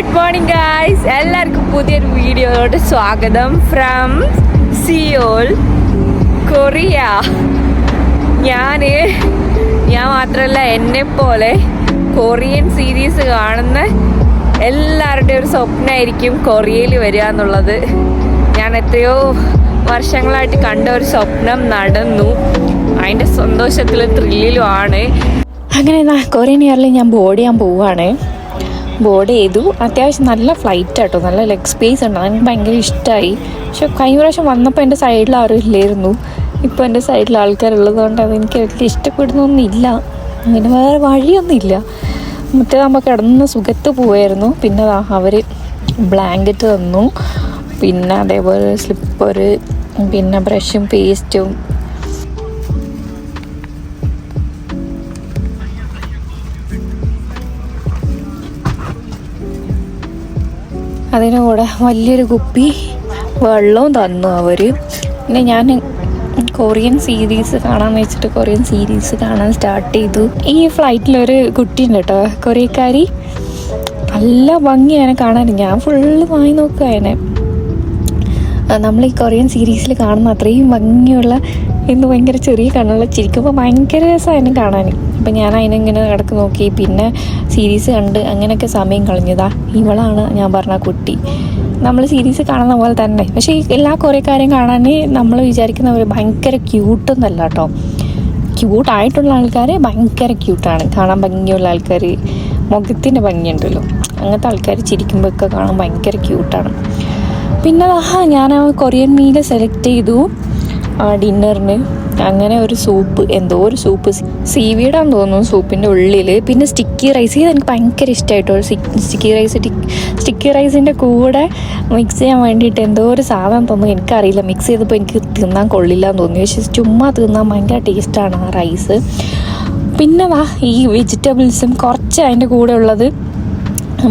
Good morning guys, എല്ലാവർക്കും പുതിയൊരു വീഡിയോയിലോട്ട് സ്വാഗതം ഫ്രം സിയോൾ, കൊറിയ. ഞാൻ മാത്രമല്ല, എന്നെപ്പോലെ കൊറിയൻ സീരീസ് കാണുന്ന എല്ലാവരുടെയും ഒരു സ്വപ്നമായിരിക്കും കൊറിയയിൽ വരിക എന്നുള്ളത്. ഞാൻ എത്രയോ വർഷങ്ങളായിട്ട് കണ്ട ഒരു സ്വപ്നം നടന്നു. അതിൻ്റെ സന്തോഷത്തിലും ത്രില്ലിലുമാണ്. അങ്ങനെ കൊറിയൻ ഇയറിൽ ഞാൻ ബോർഡ് ചെയ്യാൻ പോവുകയാണ്. ബോർഡ് ചെയ്തു. അത്യാവശ്യം നല്ല ഫ്ലൈറ്റ് കേട്ടോ, നല്ല ലെഗ് സ്പേസ് ഉണ്ട്. എനിക്ക് ഭയങ്കര ഇഷ്ടമായി. പക്ഷെ കഴിഞ്ഞ പ്രാവശ്യം വന്നപ്പോൾ എൻ്റെ സൈഡിൽ ആരും ഇല്ലായിരുന്നു. ഇപ്പോൾ എൻ്റെ സൈഡിൽ ആൾക്കാരുള്ളത് കൊണ്ട് അതെനിക്ക് വലിയ ഇഷ്ടപ്പെടുന്നൊന്നുമില്ല. അങ്ങനെ വേറെ വഴിയൊന്നുമില്ല. മറ്റേതാകുമ്പോൾ കിടന്ന് സുഖത്ത് പോവായിരുന്നു. പിന്നെ അവർ ബ്ലാങ്കറ്റ് തന്നു, പിന്നെ അതേപോലെ സ്ലിപ്പർ, പിന്നെ ബ്രഷും പേസ്റ്റും. അതിന് കൂടെ വലിയൊരു കുപ്പി വെള്ളവും തന്നു അവർ. പിന്നെ ഞാൻ കൊറിയൻ സീരീസ് കാണാമെന്ന് വെച്ചിട്ട് കൊറിയൻ സീരീസ് കാണാൻ സ്റ്റാർട്ട് ചെയ്തു. ഈ ഫ്ലൈറ്റിലൊരു കുട്ടിയുണ്ട് കേട്ടോ, കൊറിയക്കാരി. നല്ല ഭംഗിയാണ് കാണാൻ. ഞാൻ ഫുള്ള് വാങ്ങി നോക്കുക അതിനെ. നമ്മൾ ഈ കൊറിയൻ സീരീസിൽ കാണുന്ന അത്രയും ഭംഗിയുള്ള ഇന്ന് ഭയങ്കര ചെറിയ കണ്ണുള്ള ചിരിക്കുമ്പോൾ ഭയങ്കര രസമാണ് കാണാൻ. അപ്പം ഞാൻ അതിനെങ്ങനെ കിടക്ക് നോക്കി, പിന്നെ സീരീസ് കണ്ട് അങ്ങനെയൊക്കെ സമയം കളഞ്ഞതാ. ഇവളാണ് ഞാൻ പറഞ്ഞ കുട്ടി. നമ്മൾ സീരീസ് കാണുന്ന പോലെ തന്നെ, പക്ഷേ ഈ എല്ലാ കൊറിയക്കാരെയും കാണാൻ നമ്മൾ വിചാരിക്കുന്നവർ ഭയങ്കര ക്യൂട്ടൊന്നല്ല കേട്ടോ. ക്യൂട്ടായിട്ടുള്ള ആൾക്കാർ ഭയങ്കര ക്യൂട്ടാണ്. കാണാൻ ഭംഗിയുള്ള ആൾക്കാർ, മുഖത്തിൻ്റെ ഭംഗിയുണ്ടല്ലോ, അങ്ങനത്തെ ആൾക്കാർ ചിരിക്കുമ്പോഴൊക്കെ കാണാൻ ഭയങ്കര ക്യൂട്ടാണ്. പിന്നെ ഞാൻ കൊറിയൻ മീൽ സെലക്ട് ചെയ്തു ഡിന്നറിന്. അങ്ങനെ ഒരു സൂപ്പ്, എന്തോ ഒരു സൂപ്പ്, സീവീഡാന്ന് തോന്നുന്നു സൂപ്പിൻ്റെ ഉള്ളിൽ. പിന്നെ സ്റ്റിക്കി റൈസ്, ഇത് എനിക്ക് ഭയങ്കര ഇഷ്ടമായിട്ടോ. സ്റ്റിക്കി റൈസിൻ്റെ കൂടെ മിക്സ് ചെയ്യാൻ വേണ്ടിയിട്ട് എന്തോ ഒരു സാധനം തോന്നുന്നു, എനിക്കറിയില്ല. മിക്സ് ചെയ്തപ്പോൾ എനിക്ക് തിന്നാൻ കൊള്ളില്ല എന്ന് തോന്നി. പക്ഷേ ചുമ്മാ തിന്നാൻ ഭയങ്കര ടേസ്റ്റാണ് ആ റൈസ്. പിന്നെ ഈ വെജിറ്റബിൾസും കുറച്ച് അതിൻ്റെ കൂടെ ഉള്ളത്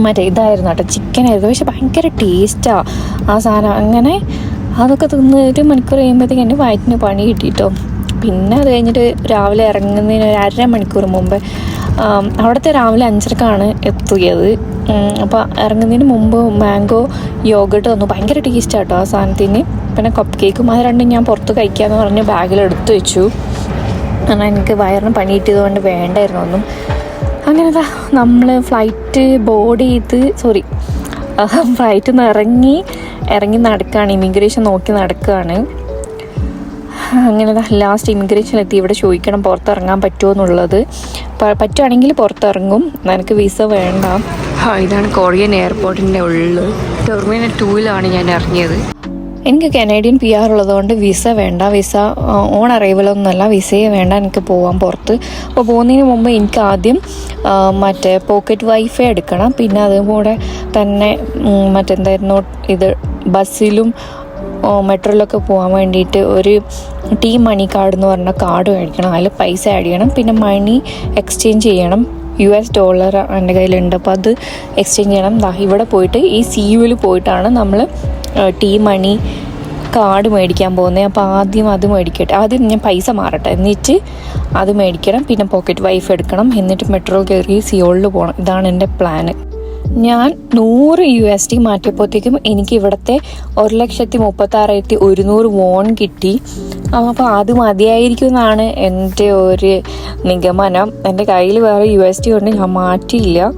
മറ്റേ ഇതായിരുന്നു കേട്ടോ, ചിക്കനായിരുന്നു. പക്ഷെ ഭയങ്കര ടേസ്റ്റാണ് ആ സാധനം. അങ്ങനെ അതൊക്കെ തിന്ന് 1 മണിക്കൂർ കഴിയുമ്പോഴത്തേക്ക് എൻ്റെ വയറ്റിന് പണി കിട്ടിയിട്ടോ. പിന്നെ അത് കഴിഞ്ഞിട്ട് രാവിലെ ഇറങ്ങുന്നതിന് 1.5 മണിക്കൂർ മുമ്പ്, അവിടുത്തെ രാവിലെ 5:30ക്കാണ് എത്തിയത്. അപ്പോൾ ഇറങ്ങുന്നതിന് മുമ്പ് മാംഗോ യോഗട്ട് വന്നു. ഭയങ്കര ടേസ്റ്റാണ് കേട്ടോ ആ സാധനത്തിന്. പിന്നെ കപ്പ് കേക്കും, അത് രണ്ടും ഞാൻ പുറത്ത് കഴിക്കാമെന്ന് പറഞ്ഞ് ബാഗിലെടുത്ത് വെച്ചു. കാരണം എനിക്ക് വയറിന് പണി കിട്ടിയത് കൊണ്ട് വേണ്ടായിരുന്നു ഒന്നും. അങ്ങനെ നമ്മൾ ഫ്ലൈറ്റ് ബോർഡ് ചെയ്ത് ഫ്ലൈറ്റിൽ നിന്ന് ഇറങ്ങി നടക്കുകയാണ്. ഇമിഗ്രേഷൻ നോക്കി നടക്കുകയാണ്. അങ്ങനെ ലാസ്റ്റ് ഇമിഗ്രേഷനിലെത്തി. ഇവിടെ ചോദിക്കണം പുറത്തിറങ്ങാൻ പറ്റുമോ എന്നുള്ളത്. പറ്റുവാണെങ്കിൽ പുറത്തിറങ്ങും, എനിക്ക് വിസ വേണ്ട. ഇതാണ് കൊറിയൻ എയർപോർട്ടിൻ്റെ ഉള്ളിൽ. ടെർമിനൽ 2-ലാണ് ഞാൻ ഇറങ്ങിയത്. എനിക്ക് കനേഡിയൻ PR ഉള്ളതുകൊണ്ട് വിസ വേണ്ട. വിസ ഓൺ അറൈവലൊന്നുമല്ല, വിസയെ വേണ്ട, എനിക്ക് പോവാൻ പുറത്ത്. അപ്പോൾ പോകുന്നതിന് മുമ്പ് എനിക്ക് ആദ്യം മറ്റേ പോക്കറ്റ് വൈഫൈ എടുക്കണം. പിന്നെ അതുകൂടെ തന്നെ മറ്റെന്തായിരുന്നു ഇത്, ബസ്സിലും മെട്രോയിലൊക്കെ പോകാൻ വേണ്ടിയിട്ട് ഒരു ടീ മണി കാർഡ് എന്ന് പറഞ്ഞ കാർഡ് മേടിക്കണം. അതിൽ പൈസ ആഡ് ചെയ്യണം. പിന്നെ മണി എക്സ്ചേഞ്ച് ചെയ്യണം. US ഡോളർ എൻ്റെ കയ്യിലുണ്ട്, അപ്പോൾ അത് എക്സ്ചേഞ്ച് ചെയ്യണം. ഇവിടെ പോയിട്ട് ഈ CUവിൽ പോയിട്ടാണ് നമ്മൾ ടീ മണി കാർഡ് മേടിക്കാൻ പോകുന്നത്. അപ്പോൾ ആദ്യം അത് മേടിക്കട്ടെ. ആദ്യം ഞാൻ പൈസ മാറട്ടെ, എന്നിട്ട് അത് മേടിക്കണം. പിന്നെ പോക്കറ്റ് വൈഫ് എടുക്കണം. എന്നിട്ട് മെട്രോ കയറി സിയോളിൽ പോകണം. ഇതാണ് എൻ്റെ പ്ലാന്. ഞാൻ 100 USD മാറ്റിയപ്പോഴത്തേക്കും എനിക്ക് ഇവിടുത്തെ 1,36,100 വോൺ കിട്ടി. അപ്പോൾ അത് മതിയായിരിക്കും എന്നാണ് എൻ്റെ ഒരു നിഗമനം. എൻ്റെ കയ്യിൽ വേറെ USD കൊണ്ട് ഞാൻ മാറ്റിയില്ല.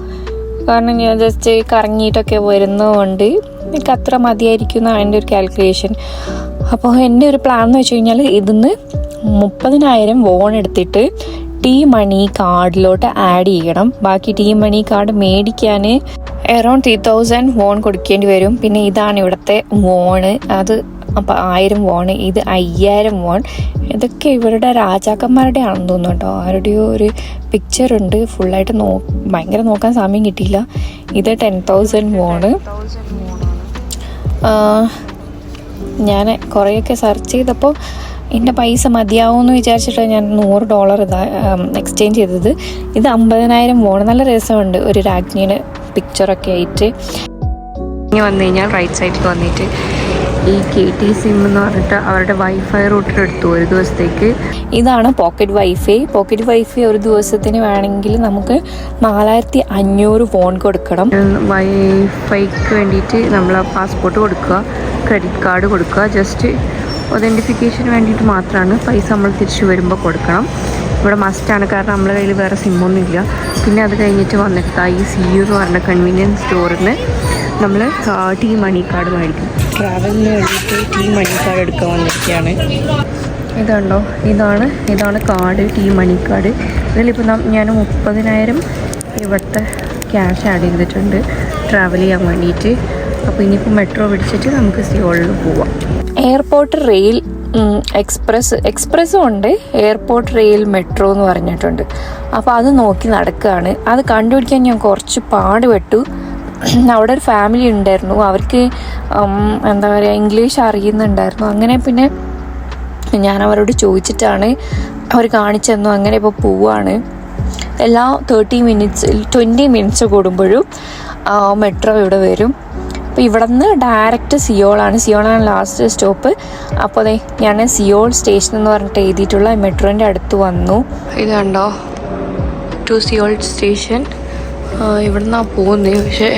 കാരണം ഞാൻ ജസ്റ്റ് കറങ്ങിയിട്ടൊക്കെ വരുന്നതുകൊണ്ട് എനിക്ക് അത്ര മതിയായിരിക്കും എന്നാണ് എൻ്റെ ഒരു കാൽക്കുലേഷൻ. അപ്പോൾ എൻ്റെ ഒരു പ്ലാൻ എന്ന് വെച്ച് കഴിഞ്ഞാൽ ഇതിന്ന് 30,000 വോൺ എടുത്തിട്ട് ടീ മണി കാർഡിലോട്ട് ആഡ് ചെയ്യണം. ബാക്കി ടീ മണി കാർഡ് മേടിക്കാൻ അറൗണ്ട് 3,000 വോൺ കൊടുക്കേണ്ടി വരും. പിന്നെ ഇതാണ് ഇവിടുത്തെ വോണ്, അത് അപ്പോൾ 1000 വോണ്, ഇത് 5000 വോൺ. ഇതൊക്കെ ഇവരുടെ രാജാക്കന്മാരുടെ ആണെന്ന് തോന്നുന്നു കേട്ടോ. ആരുടെയോ ഒരു പിക്ചറുണ്ട്. ഫുള്ളായിട്ട് ഭയങ്കര നോക്കാൻ സമയം കിട്ടിയില്ല. ഇത് 10,000 വോണ്. ഞാൻ കുറേയൊക്കെ സെർച്ച് ചെയ്തപ്പോൾ എൻ്റെ പൈസ മതിയാവുമെന്ന് വിചാരിച്ചിട്ടാണ് ഞാൻ $100 എക്സ്ചേഞ്ച് ചെയ്തത്. ഇത് 50,000 വോൺ. നല്ല രസമുണ്ട്, ഒരു രാജ്ഞിയുടെ പിക്ചറൊക്കെ ആയിട്ട്. ഇനി വന്നു കഴിഞ്ഞാൽ റൈറ്റ് സൈഡിൽ വന്നിട്ട് ഈ KT സിം എന്ന് പറഞ്ഞിട്ട് അവരുടെ വൈഫൈ റൂട്ടർ എടുത്തു ഒരു ദിവസത്തേക്ക്. ഇതാണ് പോക്കറ്റ് വൈഫൈ. പോക്കറ്റ് വൈഫൈ ഒരു ദിവസത്തിന് വേണമെങ്കിൽ നമുക്ക് 4500 ഫോൺ കൊടുക്കണം. വൈഫൈക്ക് വേണ്ടിയിട്ട് നമ്മൾ പാസ്പോർട്ട് കൊടുക്കുക, ക്രെഡിറ്റ് കാർഡ് കൊടുക്കുക. ജസ്റ്റ് ഒതൻറ്റിഫിക്കേഷന് വേണ്ടിയിട്ട് മാത്രമാണ്. പൈസ നമ്മൾ തിരിച്ചു വരുമ്പോൾ കൊടുക്കണം. ഇവിടെ മസ്റ്റാണ്, കാരണം നമ്മുടെ കയ്യിൽ വേറെ സിമ്മൊന്നും ഇല്ല. പിന്നെ അത് കഴിഞ്ഞിട്ട് വന്നിട്ട് ഈ CU എന്ന് പറഞ്ഞ കൺവീനിയൻസ് സ്റ്റോറിന് നമ്മൾ T-Money കാർഡ് മേടിക്കും. ട്രാവലിന് വേണ്ടിയിട്ട് T-Money കാർഡ് എടുക്കാൻ വന്നിരിക്കുകയാണ്. ഇതുണ്ടോ, ഇതാണ് കാർഡ്, T-Money കാർഡ്. ഇതിലിപ്പോൾ ഞാൻ 30,000 ഇവിടുത്തെ ക്യാഷ് ആഡ് ചെയ്തിട്ടുണ്ട് ട്രാവൽ ചെയ്യാൻ വേണ്ടിയിട്ട്. അപ്പോൾ ഇനിയിപ്പോൾ മെട്രോ പിടിച്ചിട്ട് നമുക്ക് സിയോളിൽ പോവാം. എയർപോർട്ട് റെയിൽ എക്സ്പ്രസ്സും ഉണ്ട്, എയർപോർട്ട് റെയിൽ മെട്രോ എന്ന് പറഞ്ഞിട്ടുണ്ട്. അപ്പോൾ അത് നോക്കി നടക്കുകയാണ്. അത് കണ്ടുപിടിക്കാൻ ഞാൻ കുറച്ച് പാടുപെട്ടു. അവിടെ ഒരു ഫാമിലി ഉണ്ടായിരുന്നു, അവർക്ക് എന്താ പറയുക ഇംഗ്ലീഷ് അറിയുന്നുണ്ടായിരുന്നു. അങ്ങനെ പിന്നെ ഞാൻ അവരോട് ചോദിച്ചിട്ടാണ് അവർ കാണിച്ചെന്നു. അങ്ങനെ ഇപ്പോൾ പോവാണ്. എല്ലാ 20 മിനിറ്റ്സ് കൂടുമ്പോഴും മെട്രോ ഇവിടെ വരും. അപ്പോൾ ഇവിടെ നിന്ന് ഡയറക്റ്റ് സിയോളാണ് ലാസ്റ്റ് സ്റ്റോപ്പ്. അപ്പോൾ അതെ ഞാൻ സിയോൾ സ്റ്റേഷൻ എന്ന് പറഞ്ഞിട്ട് എഴുതിയിട്ടുള്ള മെട്രോൻ്റെ അടുത്ത് വന്നു. ഇതുണ്ടോ ടു സിയോൾ സ്റ്റേഷൻ. ഇവിടെ നിന്നാണ് പോകുന്നത്. പക്ഷേ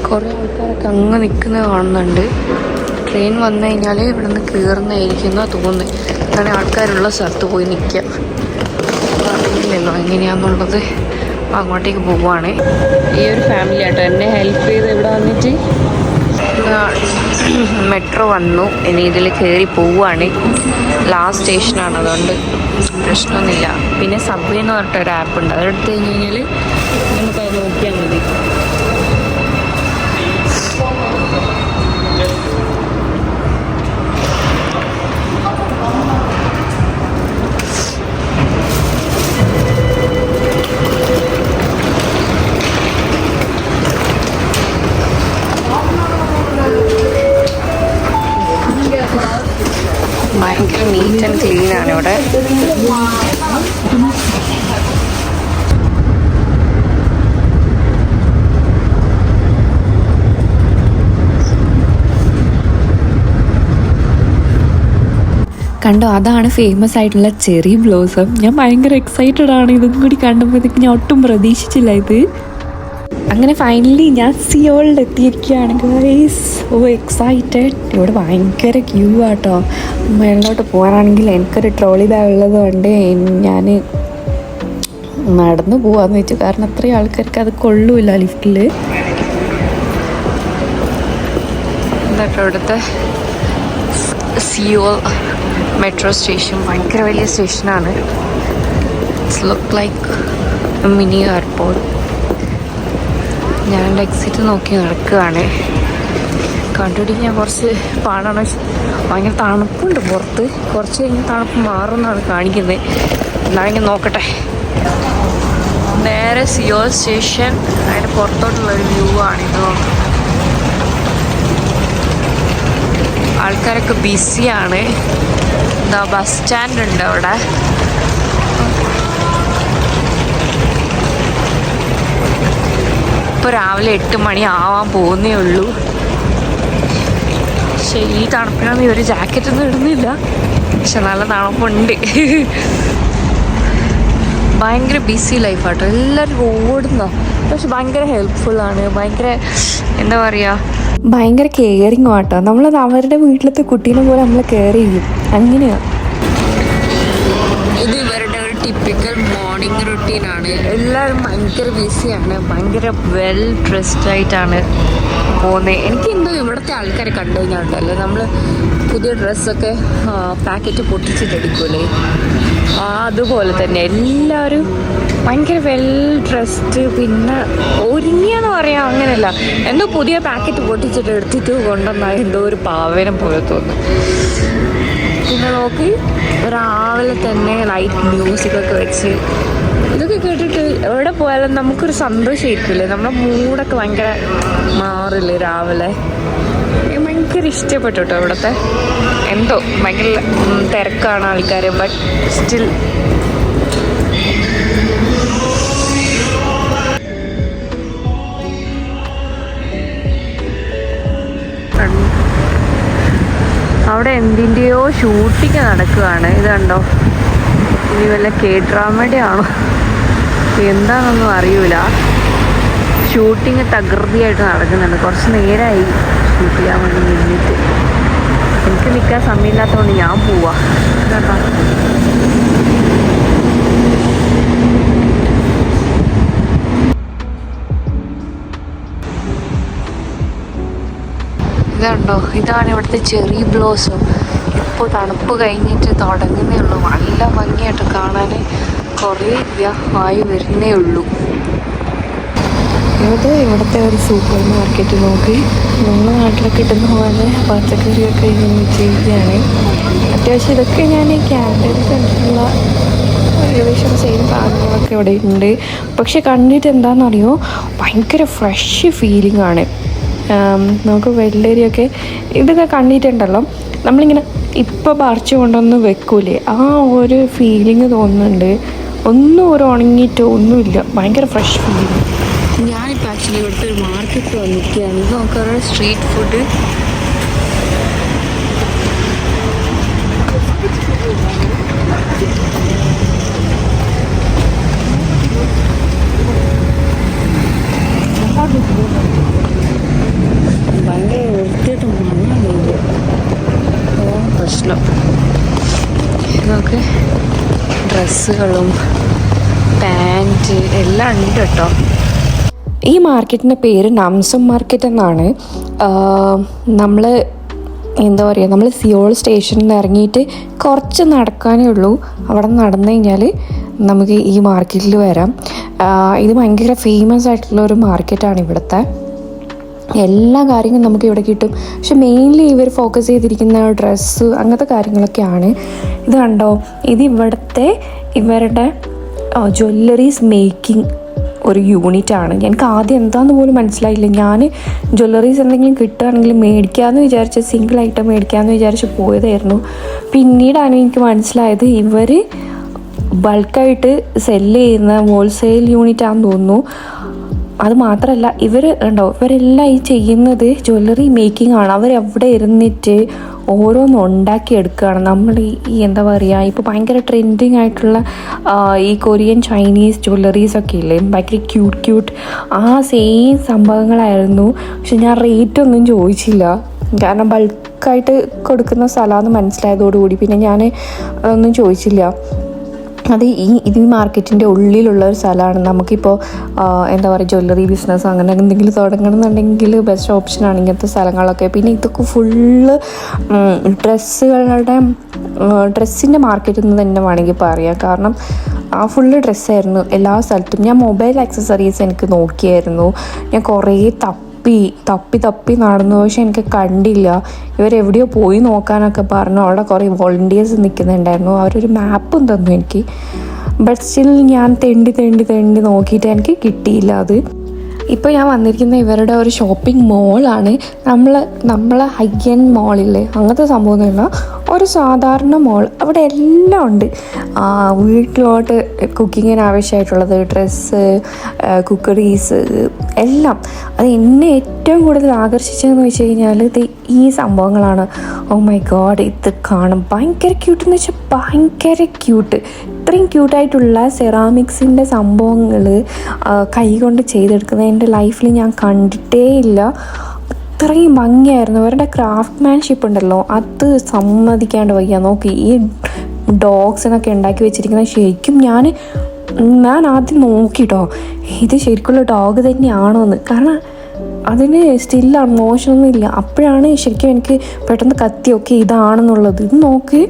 കുറേ ആൾക്കാരൊക്കെ അങ്ങ് നിൽക്കുന്നത് കാണുന്നുണ്ട്. ട്രെയിൻ വന്നു കഴിഞ്ഞാൽ ഇവിടെ നിന്ന് കയറുന്നതായിരിക്കുമെന്നാണ് തോന്നുന്നത്. അങ്ങനെ ആൾക്കാരുള്ള സ്ഥലത്ത് പോയി നിൽക്കുക. അറിയില്ലല്ലോ എങ്ങനെയാണെന്നുള്ളത്. അങ്ങോട്ടേക്ക് പോവുകയാണ്. ഈ ഒരു ഫാമിലി ആട്ടോ എന്നെ ഹെൽപ്പ് ചെയ്ത് ഇവിടെ വന്നിട്ട്. മെട്രോ വന്നു, ഇനി ഇതിൽ കയറി പോവുകയാണ്. ലാസ്റ്റ് സ്റ്റേഷനാണ്, അതുകൊണ്ട് പ്രശ്നമൊന്നുമില്ല. പിന്നെ സബ്വേ എന്ന് പറഞ്ഞിട്ടൊരു ആപ്പ് ഉണ്ട്, അതെടുത്ത് കഴിഞ്ഞ് കഴിഞ്ഞാൽ നമുക്കത് നോക്കിയാൽ മതി. ഭയങ്കര നീറ്റ് ആൻഡ് ക്ലീൻ ആണ് ഇവിടെ. കണ്ടോ, അതാണ് ഫേമസ് ആയിട്ടുള്ള ചെറി ബ്ലോസം. ഞാൻ ഭയങ്കര എക്സൈറ്റഡ് ആണ്. ഇതും കൂടി കണ്ടപ്പോഴത്തേക്ക് ഞാൻ ഒട്ടും പ്രതീക്ഷിച്ചില്ല ഇത്. അങ്ങനെ ഫൈനലി ഞാൻ സിയോളിൽ എത്തിയിരിക്കുകയാണ് ഗൈസ്. ഓ എക്സൈറ്റഡ്. ഇവിടെ ഭയങ്കര ക്യൂ ആട്ടോ. മേളിലോട്ട് പോകാനാണെങ്കിൽ എനിക്കൊരു ട്രോളി ബാഗ് ഉള്ളത് കൊണ്ട് ഞാൻ നടന്നു പോവാന്ന് വെച്ചു, കാരണം അത്രയും ആൾക്കാർക്ക് അത് കൊള്ളൂല്ല ലിഫ്റ്റിൽ. എന്താട്ടോ ഇവിടുത്തെ സിയോൾ മെട്രോ സ്റ്റേഷൻ ഭയങ്കര വലിയ സ്റ്റേഷനാണ്. It's look like mini airport. ഞാൻ എക്സിറ്റ് നോക്കി നടക്കുകയാണ്. കണ്ടുപിടിക്കാൻ കുറച്ച് പാടാണ്. ഭയങ്കര തണുപ്പുണ്ട് പുറത്ത്. കുറച്ച് കഴിഞ്ഞ് തണുപ്പ് മാറുമെന്നാണ് കാണിക്കുന്നത്. എന്നാലും നോക്കട്ടെ. നേരെ സിയോൾ സ്റ്റേഷൻ, അതിൻ്റെ പുറത്തോട്ടുള്ളൊരു വ്യൂ ആണിത്. ആൾക്കാരൊക്കെ ബിസിയാണ്. എന്താ ബസ് സ്റ്റാൻഡ് ഉണ്ട് അവിടെ. ഇപ്പോൾ രാവിലെ 8 മണി ആവാൻ പോകുന്നേ ഉള്ളൂ. പക്ഷേ ഈ തണുപ്പിനൊന്നും ഇവർ ജാക്കറ്റൊന്നും ഇടുന്നില്ല. പക്ഷെ നല്ല തണുപ്പുണ്ട്. ഭയങ്കര ബിസി ലൈഫാട്ടോ. എല്ലാവരും ഓടുന്ന, പക്ഷെ ഭയങ്കര ഹെൽപ്ഫുള്ളാണ്. ഭയങ്കര എന്താ പറയുക, ഭയങ്കര കെയറിങ് ആട്ടോ. നമ്മളത് അവരുടെ വീട്ടിലത്തെ കുട്ടീനെ പോലെ നമ്മൾ കെയർ ചെയ്യും. അങ്ങനെയാണ്. ഇത് ഇവരുടെ ഒരു ടിപ്പിക്കൽ മോർണിംഗ് റുട്ടീനാണ്. എല്ലാവരും ഭയങ്കര ബിസിയാണ്. ഭയങ്കര വെൽ ഡ്രസ്ഡ് ആയിട്ടാണ് പോകുന്നത്. എനിക്കെന്തോ ഇവിടുത്തെ ആൾക്കാരെ കണ്ടു കഴിഞ്ഞാൽ ഉണ്ടല്ലോ, നമ്മൾ പുതിയ ഡ്രസ്സൊക്കെ പാക്കറ്റ് പൊട്ടിച്ചിട്ടെടുക്കൂലേ, അതുപോലെ തന്നെ എല്ലാവരും ഭയങ്കര വെൽ ഡ്രസ്ഡ്. പിന്നെ ഒരുങ്ങിയെന്ന് പറയാം, അങ്ങനെയല്ല, എന്തോ പുതിയ പാക്കറ്റ് പൊട്ടിച്ചിട്ട് എടുത്തിട്ട് കൊണ്ടുവന്നാൽ എന്തോ ഒരു പാവനം പോലെ തോന്നും. പിന്നെ നോക്കി രാവിലെ തന്നെ ലൈറ്റ് മ്യൂസിക്കൊക്കെ വെച്ച് ഇതൊക്കെ കേട്ടിട്ട് എവിടെ പോയാലും നമുക്കൊരു സന്തോഷമായിരിക്കില്ലേ. നമ്മുടെ മൂഡൊക്കെ ഭയങ്കര മാറില്ലേ രാവിലെ. ഭയങ്കര ഇഷ്ടപ്പെട്ടു കേട്ടോ ഇവിടുത്തെ. എന്തോ ഭയങ്കര തിരക്കാണ് ആൾക്കാർ, ബട്ട് സ്റ്റിൽ അവിടെ എന്തിൻ്റെയോ ഷൂട്ടിങ് നടക്കുകയാണ്. ഇത് കണ്ടോ, ഇനി വല്ല ഡ്രാമയുടെ ആണോ എന്താണെന്നൊന്നും അറിയൂല. ഷൂട്ടിങ് തകൃതിയായിട്ട് നടക്കുന്നുണ്ട്. കുറച്ച് നേരമായി ഷൂട്ട് ചെയ്യാൻ വേണ്ടി നിന്നിട്ട്. എനിക്ക് നിൽക്കാൻ സമയമില്ലാത്തതുകൊണ്ട് ഞാൻ പോവാ. കേട്ടോ, ഇതുണ്ടോ, ഇതാണ് ഇവിടുത്തെ ചെറി ബ്ലോസം. ഇപ്പോൾ തണുപ്പ് കഴിഞ്ഞിട്ട് തുടങ്ങുന്നേ ഉള്ളൂ. നല്ല ഭംഗിയായിട്ട് കാണാൻ. കുറേ ആയി വരുന്നേ ഉള്ളൂ. ഇവിടുത്തെ ഒരു സൂപ്പർ മാർക്കറ്റ് നോക്കി നമ്മുടെ നാട്ടിലൊക്കെ കിട്ടുന്ന പോലെ പച്ചക്കറിയൊക്കെ ഇങ്ങനെ ചെയ്യുകയാണ്. അത്യാവശ്യം ഇതൊക്കെ ഞാൻ ക്യാൻറ്റീനിൽ കണ്ടിട്ടുള്ള ഏകദേശം സെയിം സാധനങ്ങളൊക്കെ ഇവിടെ ഉണ്ട്. പക്ഷെ കണ്ടിട്ട് എന്താണെന്നറിയോ, ഭയങ്കര ഫ്രഷ് ഫീലിംഗ് ആണ്. നമുക്ക് വെള്ളരിയൊക്കെ ഇതൊക്കെ കണ്ടിട്ടുണ്ടല്ലോ, നമ്മളിങ്ങനെ ഇപ്പോൾ പറിച്ചു കൊണ്ടൊന്ന് വെക്കൂലേ, ആ ഒരു ഫീലിംഗ് തോന്നുന്നുണ്ട്. ഒന്നും ഒരു ഉണങ്ങിയിട്ടോ ഒന്നുമില്ല, ഭയങ്കര ഫ്രഷ് ഫീലിംഗ്. ഞാനിപ്പോൾ ആക്ച്വലി ഇവിടുത്തെ ഒരു മാർക്കറ്റ് വന്നിരിക്കുകയാണ്. ഇത് നോക്കാറ് സ്ട്രീറ്റ് ഫുഡ്. ഭയങ്കര വൃത്തിയായിട്ട് മണ്ണുണ്ട്. പ്രശ്നം ഇതൊക്കെ ഡ്രസ്സുകളും പാൻറ്റ് എല്ലാം ഉണ്ട് കേട്ടോ. ഈ മാർക്കറ്റിൻ്റെ പേര് നംസം മാർക്കറ്റ് എന്നാണ്. നമ്മൾ എന്താ പറയുക, നമ്മൾ സിയോൾ സ്റ്റേഷനിൽ നിന്ന് ഇറങ്ങിയിട്ട് കുറച്ച് നടക്കാനേ ഉള്ളൂ. അവിടെ നടന്നു കഴിഞ്ഞാൽ നമുക്ക് ഈ മാർക്കറ്റിൽ വരാം. ഇത് ഭയങ്കര ഫേമസ് ആയിട്ടുള്ള ഒരു മാർക്കറ്റാണ്. ഇവിടുത്തെ എല്ലാ കാര്യങ്ങളും നമുക്ക് ഇവിടെ കിട്ടും. പക്ഷെ മെയിൻലി ഇവർ ഫോക്കസ് ചെയ്തിരിക്കുന്ന ഡ്രസ്സ് അങ്ങനത്തെ കാര്യങ്ങളൊക്കെയാണ്. ഇത് കണ്ടോ, ഇത് ഇവരുടെ ജ്വല്ലറീസ് മേക്കിംഗ് ഒരു യൂണിറ്റാണ്. എനിക്ക് ആദ്യം എന്താണെന്ന് പോലും മനസ്സിലായില്ല. ഞാൻ ജ്വല്ലറീസ് എന്തെങ്കിലും കിട്ടുകയാണെങ്കിൽ മേടിക്കാമെന്ന് വിചാരിച്ച്, സിംഗിൾ ഐറ്റം മേടിക്കാമെന്ന് വിചാരിച്ച് പോയതായിരുന്നു. പിന്നീടാണ് എനിക്ക് മനസ്സിലായത് ഇവർ ബൾക്കായിട്ട് സെല്ല് ചെയ്യുന്ന ഹോൾസെയിൽ യൂണിറ്റാണെന്ന് തോന്നുന്നു. അത് മാത്രമല്ല, ഇവരെല്ലാം ഈ ചെയ്യുന്നത് ജ്വല്ലറി മേക്കിംഗ് ആണ്. അവരവിടെ ഇരുന്നിട്ട് ഓരോന്നും ഉണ്ടാക്കിയെടുക്കുകയാണ്. നമ്മൾ ഈ എന്താ പറയുക, ഇപ്പോൾ ഭയങ്കര ട്രെൻഡിങ് ആയിട്ടുള്ള ഈ കൊറിയൻ ചൈനീസ് ജ്വല്ലറീസൊക്കെ ഇല്ലേ, ഭയങ്കര ക്യൂട്ട് ആ സെയിം സംഭവങ്ങളായിരുന്നു. പക്ഷെ ഞാൻ റേറ്റ് ഒന്നും ചോദിച്ചില്ല, കാരണം ബൾക്കായിട്ട് കൊടുക്കുന്ന സ്ഥലമാണെന്ന് മനസ്സിലായതോടുകൂടി പിന്നെ ഞാൻ അതൊന്നും ചോദിച്ചില്ല. ഇത് ഈ മാർക്കറ്റിൻ്റെ ഉള്ളിലുള്ള ഒരു സ്ഥലമാണ്. നമുക്കിപ്പോൾ എന്താ പറയുക, ജ്വല്ലറി ബിസിനസ് അങ്ങനെ എന്തെങ്കിലും തുടങ്ങണമെന്നുണ്ടെങ്കിൽ ബെസ്റ്റ് ഓപ്ഷനാണ് ഇങ്ങനത്തെ സ്ഥലങ്ങളൊക്കെ. പിന്നെ ഇതൊക്കെ ഫുള്ള് ഡ്രസ്സിൻ്റെ മാർക്കറ്റിൽ നിന്ന് തന്നെ വേണമെങ്കിൽ പറയാം. കാരണം ഫുള്ള് ഡ്രസ്സായിരുന്നു എല്ലാ സ്ഥലത്തും. ഞാൻ മൊബൈൽ ആക്സസറീസ് എനിക്ക് നോക്കിയായിരുന്നു. ഞാൻ കുറേ തപ്പി നടന്നു, പക്ഷെ എനിക്ക് കണ്ടില്ല. ഇവരെവിടെയോ പോയി നോക്കാനൊക്കെ പറഞ്ഞു. അവിടെ കുറേ വോളണ്ടിയേഴ്സ് നിൽക്കുന്നുണ്ടായിരുന്നു. അവരൊരു മാപ്പും തന്നു എനിക്ക്. ബട്ട് സ്റ്റിൽ ഞാൻ തെണ്ടി നോക്കിയിട്ട് എനിക്ക് കിട്ടിയില്ല അത്. ഇപ്പോൾ ഞാൻ വന്നിരിക്കുന്ന ഇവരുടെ ഒരു ഷോപ്പിംഗ് മോളാണ്. നമ്മളെ ഹൈ എൻഡ് മോളില്ലേ, അങ്ങനത്തെ സംഭവമൊന്നുമില്ല, ഒരു സാധാരണ മോൾ. അവിടെ എല്ലാം ഉണ്ട്. വീട്ടിലോട്ട് കുക്കിങ്ങിന് ആവശ്യമായിട്ടുള്ളത്, ഡ്രസ്സ്, കുക്കറീസ് എല്ലാം. അത് എന്നെ ഏറ്റവും കൂടുതൽ ആകർഷിച്ചതെന്ന് വെച്ച് കഴിഞ്ഞാൽ ഈ സംഭവങ്ങളാണ്. ഓ മൈ ഗോഡ്, ഇത് കാണും ഭയങ്കര ക്യൂട്ടെന്ന് വെച്ചാൽ ഭയങ്കര ക്യൂട്ട്. ഇത്രയും ക്യൂട്ടായിട്ടുള്ള സെറാമിക്സിൻ്റെ സംഭവങ്ങൾ കൈകൊണ്ട് ചെയ്തെടുക്കുന്നത് എൻ്റെ ലൈഫിൽ ഞാൻ കണ്ടിട്ടേ ഇല്ല. അത്രയും ഭംഗിയായിരുന്നു. അവരുടെ ക്രാഫ്റ്റ്മാൻഷിപ്പ് ഉണ്ടല്ലോ, അത് സമ്മതിക്കാണ്ട് വയ്യ. നോക്കി ഈ ഡോഗ്സിനൊക്കെ ഉണ്ടാക്കി വെച്ചിരിക്കുന്നത് ശരിക്കും ഞാൻ ആദ്യം നോക്കിട്ടോ, ഇത് ശരിക്കുള്ള ഡോഗ് തന്നെയാണോ എന്ന്. കാരണം അതിന് സ്റ്റില്ലാണ്, മോശമൊന്നും ഇല്ല. അപ്പോഴാണ് ശരിക്കും എനിക്ക് പെട്ടെന്ന് കത്തിയൊക്കെ ഇതാണെന്നുള്ളത്. ഇത് നോക്ക്,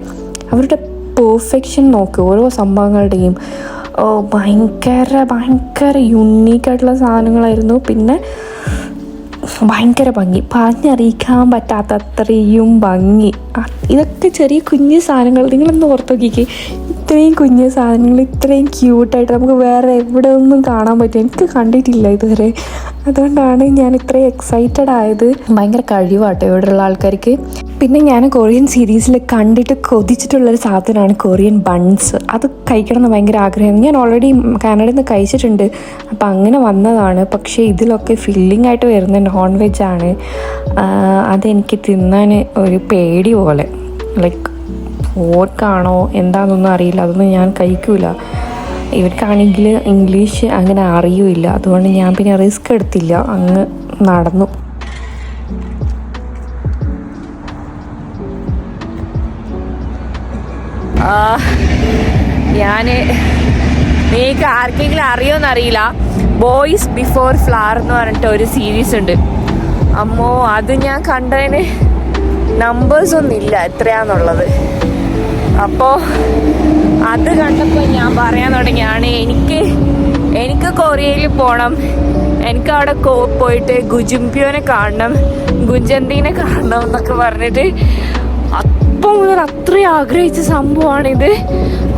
അവരുടെ പെർഫെക്ഷൻ നോക്ക് ഓരോ സംഭവങ്ങളുടെയും. ഭയങ്കര യുണീക്കായിട്ടുള്ള സാധനങ്ങളായിരുന്നു. പിന്നെ ഭയങ്കര ഭംഗി, പറഞ്ഞറിയിക്കാൻ പറ്റാത്ത അത്രയും ഭംഗി. ഇതൊക്കെ ചെറിയ കുഞ്ഞു സാധനങ്ങൾ. നിങ്ങളൊന്ന് ഓർത്ത് നോക്കിക്കേ, ഇത്രയും കുഞ്ഞു സാധനങ്ങൾ ഇത്രയും ക്യൂട്ടായിട്ട് നമുക്ക് വേറെ എവിടെ ഒന്നും കാണാൻ പറ്റും. എനിക്ക് കണ്ടിട്ടില്ല ഇതുവരെ. അതുകൊണ്ടാണ് ഞാൻ ഇത്രയും എക്സൈറ്റഡ് ആയത്. ഭയങ്കര കഴിവാട്ടോ ഇവിടെയുള്ള ആൾക്കാർക്ക്. പിന്നെ ഞാൻ കൊറിയൻ സീരീസിൽ കണ്ടിട്ട് കൊതിച്ചിട്ടുള്ളൊരു സാധനമാണ് കൊറിയൻ ബൺസ്. അത് കഴിക്കണം എന്ന് ഭയങ്കര ആഗ്രഹം. ഞാൻ ഓൾറെഡി കാനഡയിൽ നിന്ന് കഴിച്ചിട്ടുണ്ട്, അപ്പം അങ്ങനെ വന്നതാണ്. പക്ഷേ ഇതിലൊക്കെ ഫില്ലിംഗ് ആയിട്ട് വരുന്ന നോൺ വെജാണ്. അതെനിക്ക് തിന്നാൻ ഒരു പേടി പോലെ, ലൈക്ക് പോർക്കാണോ എന്താണെന്നൊന്നും അറിയില്ല. അതൊന്നും ഞാൻ കഴിക്കൂല. ഇവർക്കാണെങ്കിൽ ഇംഗ്ലീഷ് അങ്ങനെ അറിയില്ല. അതുകൊണ്ട് ഞാൻ പിന്നെ റിസ്ക് എടുത്തില്ല, അങ്ങ് നടന്നു. നിങ്ങൾക്ക് ആർക്കെങ്കിലും അറിയോന്നറിയില്ല, ബോയ്സ് ബിഫോർ ഫ്ലവർ എന്ന് പറഞ്ഞിട്ട് ഒരു സീരീസ് ഉണ്ട്. അമ്മോ, അത് ഞാൻ കണ്ടതിന് നമ്പേഴ്സൊന്നും ഇല്ല എത്രയാന്നുള്ളത്. അപ്പോൾ അത് കണ്ടപ്പോൾ ഞാൻ പറയാൻ തുടങ്ങിയാണ്, എനിക്ക് കൊറിയയിൽ പോകണം, എനിക്ക് അവിടെ പോയിട്ട് ഗുജുംപ്യോനെ കാണണം, ഗുഞ്ചന്തീനെ കാണണം എന്നൊക്കെ പറഞ്ഞിട്ട് അപ്പം മുതൽ അത്രയും ആഗ്രഹിച്ച സംഭവമാണിത്.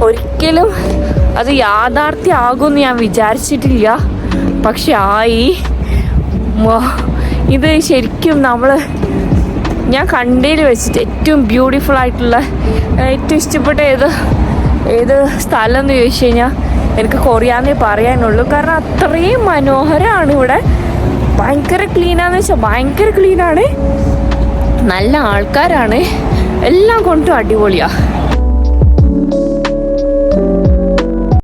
ഒരിക്കലും അത് യാഥാർത്ഥ്യമാകുമെന്ന് ഞാൻ വിചാരിച്ചിട്ടില്ല, പക്ഷെ ആയി. ഇത് ശരിക്കും ഞാൻ കണ്ടതിൽ വെച്ചിട്ട് ഏറ്റവും ബ്യൂട്ടിഫുൾ ആയിട്ടുള്ള, ഏറ്റവും ഇഷ്ടപ്പെട്ട ഏത് സ്ഥലം എന്ന് ചോദിച്ചു കഴിഞ്ഞാൽ എനിക്ക് കൊറിയാന്നേ പറയാനുള്ളൂ. കാരണം അത്രയും മനോഹരമാണ് ഇവിടെ. ഭയങ്കര ക്ലീനാന്ന് വെച്ചാൽ ഭയങ്കര ക്ലീനാണ്, നല്ല ആൾക്കാരാണ്, എല്ലാം കൊണ്ടും അടിപൊളിയാണ്.